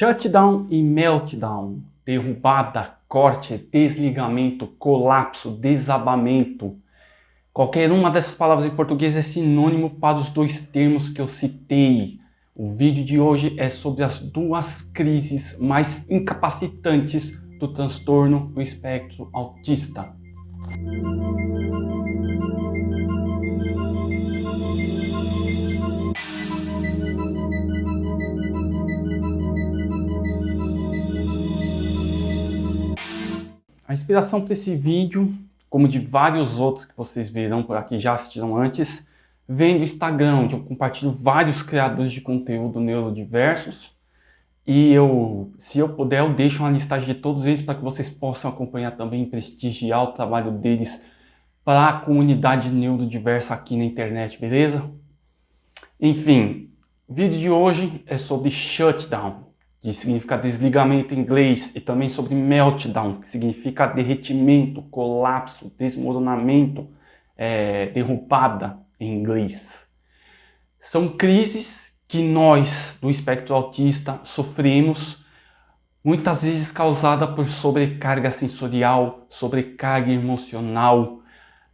Shutdown e meltdown, derrubada, corte, desligamento, colapso, desabamento. Qualquer uma dessas palavras em português é sinônimo para os dois termos que eu citei. O vídeo de hoje é sobre as duas crises mais incapacitantes do transtorno do espectro autista. A inspiração para esse vídeo, como de vários outros que vocês verão por aqui, já assistiram antes, vem do Instagram, onde eu compartilho vários criadores de conteúdo neurodiversos. E se eu puder, eu deixo uma listagem de todos eles para que vocês possam acompanhar também e prestigiar o trabalho deles para a comunidade neurodiversa aqui na internet, beleza? Enfim, o vídeo de hoje é sobre shutdown, que significa desligamento em inglês, e também sobre meltdown, que significa derretimento, colapso, desmoronamento, derrubada em inglês. São crises que nós, do espectro autista, sofremos, muitas vezes causada por sobrecarga sensorial, sobrecarga emocional.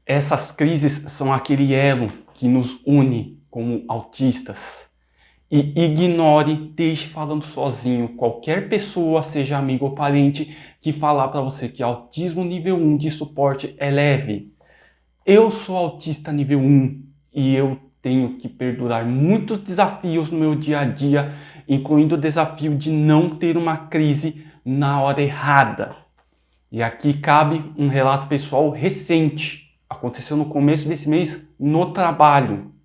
Essas crises são aquele elo que nos une como autistas. E ignore, deixe falando sozinho qualquer pessoa, seja amigo ou parente, que falar para você que autismo nível 1 de suporte é leve. Eu sou autista nível 1 e eu tenho que perdurar muitos desafios no meu dia a dia, incluindo o desafio de não ter uma crise na hora errada. E aqui cabe um relato pessoal recente. Aconteceu no começo desse mês no trabalho.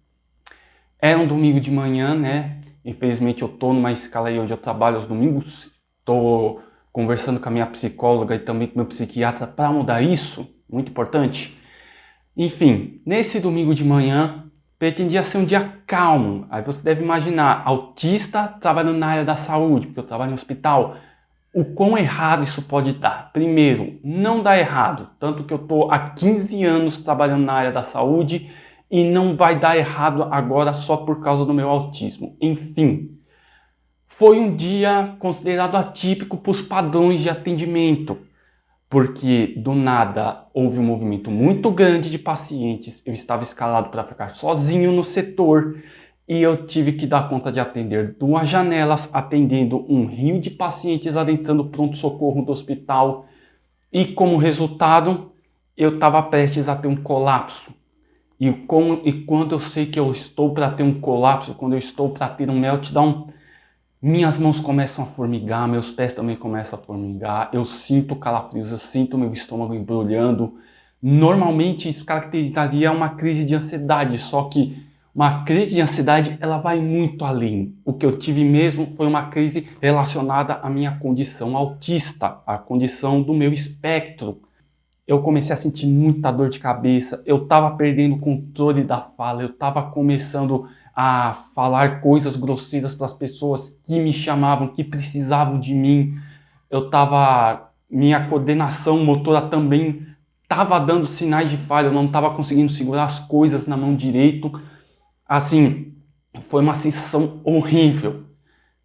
Era um domingo de manhã, né? Infelizmente eu tô numa escala aí onde eu trabalho aos domingos. Tô conversando com a minha psicóloga e também com o meu psiquiatra para mudar isso. Muito importante. Enfim, nesse domingo de manhã, pretendia ser um dia calmo. Aí você deve imaginar, autista trabalhando na área da saúde, porque eu trabalho no hospital. O quão errado isso pode dar? Primeiro, não dá errado. Tanto que eu tô há 15 anos trabalhando na área da saúde e não vai dar errado agora só por causa do meu autismo. Enfim, foi um dia considerado atípico para os padrões de atendimento, porque do nada houve um movimento muito grande de pacientes, eu estava escalado para ficar sozinho no setor e eu tive que dar conta de atender 2 janelas, atendendo um rio de pacientes adentrando o pronto-socorro do hospital e como resultado eu estava prestes a ter um colapso. E quando eu sei que eu estou para ter um colapso, quando eu estou para ter um meltdown, minhas mãos começam a formigar, meus pés também começam a formigar, eu sinto calafrios, eu sinto meu estômago embrulhando. Normalmente isso caracterizaria uma crise de ansiedade, só que uma crise de ansiedade ela vai muito além. O que eu tive mesmo foi uma crise relacionada à minha condição autista, a condição do meu espectro. Eu comecei a sentir muita dor de cabeça, eu estava perdendo o controle da fala, eu estava começando a falar coisas grosseiras para as pessoas que me chamavam, que precisavam de mim. Minha coordenação motora também estava dando sinais de falha, eu não estava conseguindo segurar as coisas na mão direito. Assim, foi uma sensação horrível.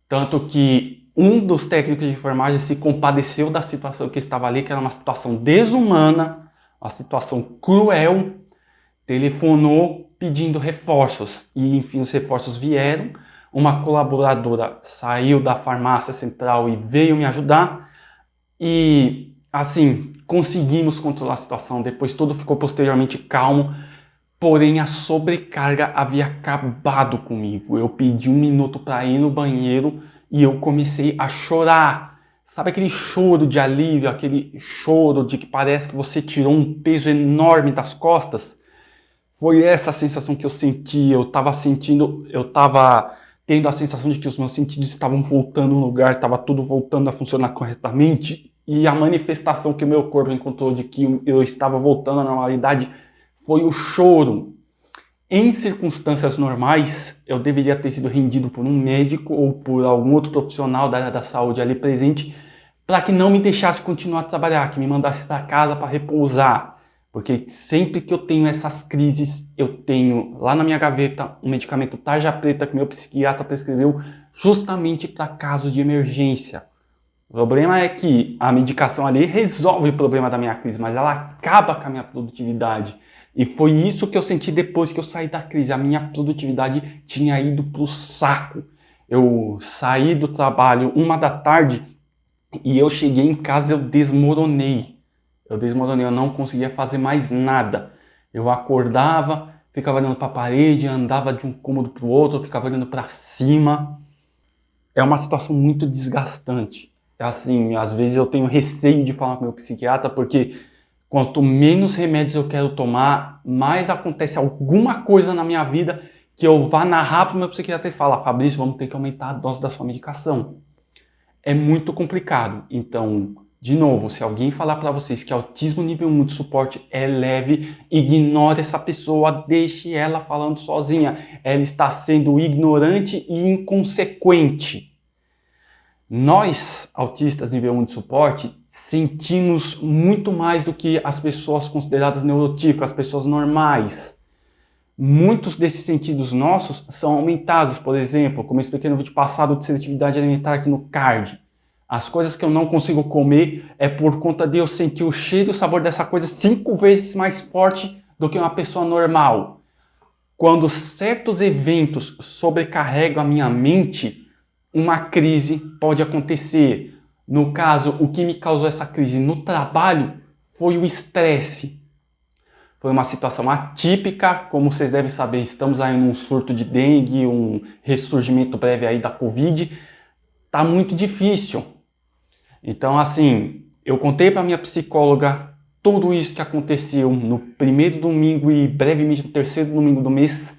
Tanto que um dos técnicos de enfermagem se compadeceu da situação que estava ali, que era uma situação desumana, uma situação cruel, telefonou pedindo reforços e enfim os reforços vieram. Uma colaboradora saiu da farmácia central e veio me ajudar e assim conseguimos controlar a situação. Depois tudo ficou posteriormente calmo, porém a sobrecarga havia acabado comigo. Eu pedi 1 minuto para ir no banheiro e eu comecei a chorar. Sabe aquele choro de alívio, aquele choro de que parece que você tirou um peso enorme das costas? Foi essa a sensação que eu senti. Eu estava tendo a sensação de que os meus sentidos estavam voltando no lugar, estava tudo voltando a funcionar corretamente. E a manifestação que o meu corpo encontrou de que eu estava voltando à normalidade foi o choro. Em circunstâncias normais, eu deveria ter sido rendido por um médico ou por algum outro profissional da área da saúde ali presente para que não me deixasse continuar a trabalhar, que me mandasse para casa para repousar. Porque sempre que eu tenho essas crises, eu tenho lá na minha gaveta um medicamento tarja preta que meu psiquiatra prescreveu justamente para casos de emergência. O problema é que a medicação ali resolve o problema da minha crise, mas ela acaba com a minha produtividade. E foi isso que eu senti depois que eu saí da crise. A minha produtividade tinha ido para o saco. Eu saí do trabalho 1 da tarde e eu cheguei em casa e eu desmoronei. Eu não conseguia fazer mais nada. Eu acordava, ficava olhando para a parede, andava de um cômodo para o outro, ficava olhando para cima. É uma situação muito desgastante. É assim, às vezes eu tenho receio de falar com meu psiquiatra, porque quanto menos remédios eu quero tomar, mais acontece alguma coisa na minha vida que eu vá narrar para o meu psiquiatra e falar: Fabrício, vamos ter que aumentar a dose da sua medicação. É muito complicado. Então, de novo, se alguém falar para vocês que autismo nível 1 de suporte é leve, ignore essa pessoa, deixe ela falando sozinha. Ela está sendo ignorante e inconsequente. Nós, autistas nível 1 de suporte, sentimos muito mais do que as pessoas consideradas neurotípicas, as pessoas normais. Muitos desses sentidos nossos são aumentados, por exemplo, como eu expliquei no vídeo passado de seletividade alimentar aqui no card. As coisas que eu não consigo comer é por conta de eu sentir o cheiro e o sabor dessa coisa 5 vezes mais forte do que uma pessoa normal. Quando certos eventos sobrecarregam a minha mente, uma crise pode acontecer. No caso, o que me causou essa crise no trabalho foi o estresse. Foi uma situação atípica, como vocês devem saber, estamos aí num surto de dengue, um ressurgimento breve aí da Covid. Tá muito difícil. Então, assim, eu contei para minha psicóloga tudo isso que aconteceu no primeiro domingo e brevemente no terceiro domingo do mês.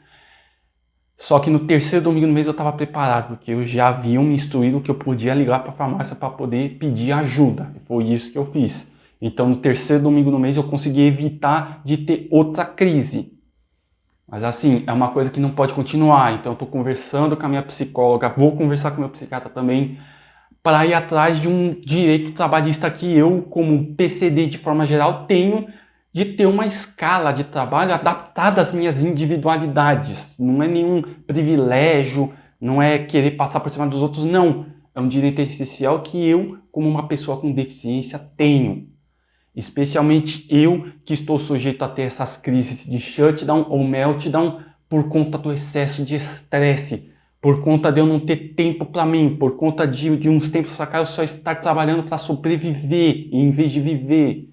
Só que no terceiro domingo do mês eu estava preparado, porque eu já haviam me instruído que eu podia ligar para a farmácia para poder pedir ajuda. Foi isso que eu fiz. Então no terceiro domingo do mês eu consegui evitar de ter outra crise. Mas assim, é uma coisa que não pode continuar. Então eu estou conversando com a minha psicóloga, vou conversar com o meu psiquiatra também, para ir atrás de um direito trabalhista que eu, como PCD de forma geral, tenho, de ter uma escala de trabalho adaptada às minhas individualidades. Não é nenhum privilégio, não é querer passar por cima dos outros, não. É um direito essencial que eu, como uma pessoa com deficiência, tenho. Especialmente eu, que estou sujeito a ter essas crises de shutdown ou meltdown por conta do excesso de estresse, por conta de eu não ter tempo para mim, por conta de uns tempos para cá eu só estar trabalhando para sobreviver em vez de viver.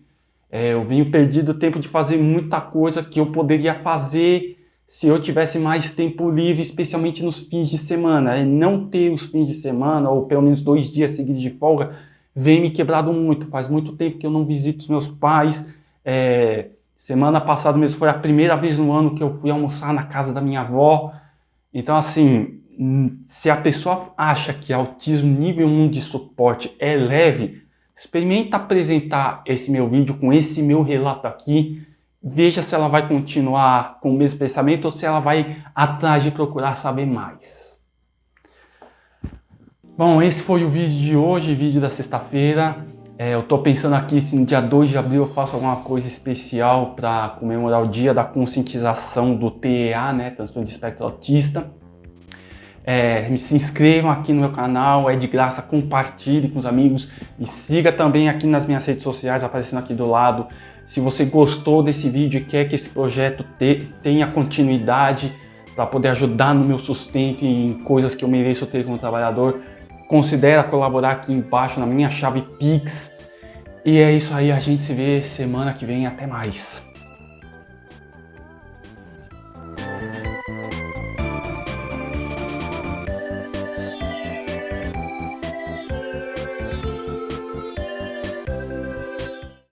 Eu venho perdido tempo de fazer muita coisa que eu poderia fazer se eu tivesse mais tempo livre, especialmente nos fins de semana. Não ter os fins de semana, ou pelo menos 2 dias seguidos de folga, vem me quebrado muito. Faz muito tempo que eu não visito os meus pais. Semana passada mesmo foi a primeira vez no ano que eu fui almoçar na casa da minha avó. Então, assim, se a pessoa acha que autismo nível 1 de suporte é leve, experimenta apresentar esse meu vídeo com esse meu relato aqui, veja se ela vai continuar com o mesmo pensamento ou se ela vai atrás de procurar saber mais. Bom, esse foi o vídeo de hoje, vídeo da sexta-feira. Eu estou pensando aqui se no dia 2 de abril eu faço alguma coisa especial para comemorar o dia da conscientização do TEA, né, transtorno de espectro autista. Se inscrevam aqui no meu canal, é de graça, compartilhe com os amigos e siga também aqui nas minhas redes sociais, aparecendo aqui do lado. Se você gostou desse vídeo e quer que esse projeto tenha continuidade para poder ajudar no meu sustento e em coisas que eu mereço ter como trabalhador, considere colaborar aqui embaixo na minha chave Pix. E é isso aí, a gente se vê semana que vem, até mais.